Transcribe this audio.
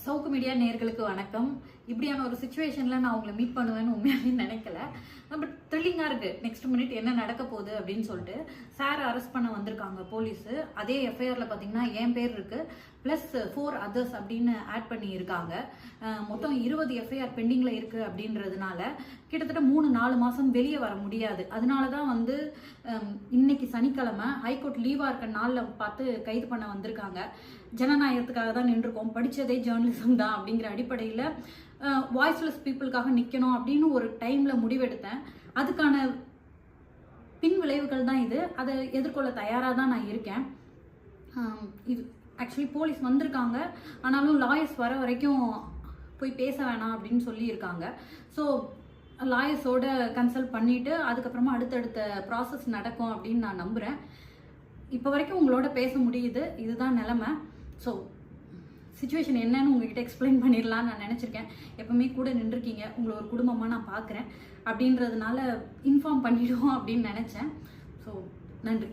சவுக்கு media நேர்களுக்கு வணக்கம். இப்படியான ஒரு சிச்சுவேஷன்ல நான் உங்களை மீட் பண்ணுவேன்னு உண்மையாவே நினைக்கல. பட் த்ரில்லிங்கா இருக்கு. நெக்ஸ்ட் மினிட் என்ன நடக்க போகுது அப்படின்னு சொல்லிட்டு சார் அரெஸ்ட் பண்ண வந்திருக்காங்க போலீஸ். அதே எஃப்ஐஆர்ல பாத்தீங்கன்னா என் பேர் இருக்கு, பிளஸ் 4 அதர்ஸ் அப்படின்னு ஆட் பண்ணி இருக்காங்க. மொத்தம் 20 எஃப்ஐஆர் பெண்டிங்ல இருக்கு அப்படின்றதுனால கிட்டத்தட்ட 3-4 மாசம் வெளியே வர முடியாது. அதனாலதான் வந்து இன்னைக்கு சனிக்கிழமை ஹைகோர்ட் லீவா இருக்க நாள்ல பார்த்து கைது பண்ண வந்திருக்காங்க. ஜனநாயகத்துக்காக தான் நின்றுருக்கோம், படிச்சதே ஜேர்னலிசம் தான் அப்படிங்கிற அடிப்படையில் வாய்ஸ்லெஸ் பீப்புளுக்காக நிற்கணும் அப்படின்னு ஒரு டைம்ல முடிவெடுத்தேன். அதுக்கான பின் விளைவுகள் தான் இது. அதை எதிர்கொள்ள தயாராக தான் நான் இருக்கேன். இது ஆக்சுவலி போலீஸ் வந்திருக்காங்க, ஆனாலும் லாயர்ஸ் வர வரைக்கும் போய் பேச வேணாம் அப்படின்னு சொல்லியிருக்காங்க. ஸோ லாயர்ஸோட கன்சல்ட் பண்ணிட்டு அதுக்கப்புறமா அடுத்தடுத்த ப்ராசஸ் நடக்கும் அப்படின்னு நான் நம்புகிறேன். இப்போ வரைக்கும் உங்களோட பேச முடியுது, இதுதான் நிலைமை. ஸோ சிச்சுவேஷன் என்னன்னு உங்ககிட்ட எக்ஸ்பிளைன் பண்ணிடலான்னு நான் நினச்சிருக்கேன். எப்பவுமே கூட நின்றுருக்கீங்க, உங்களை ஒரு குடும்பமாக நான் பார்க்குறேன் அப்படின்றதுனால இன்ஃபார்ம் பண்ணிடுவோம் அப்படின்னு நினச்சேன். ஸோ நன்றி.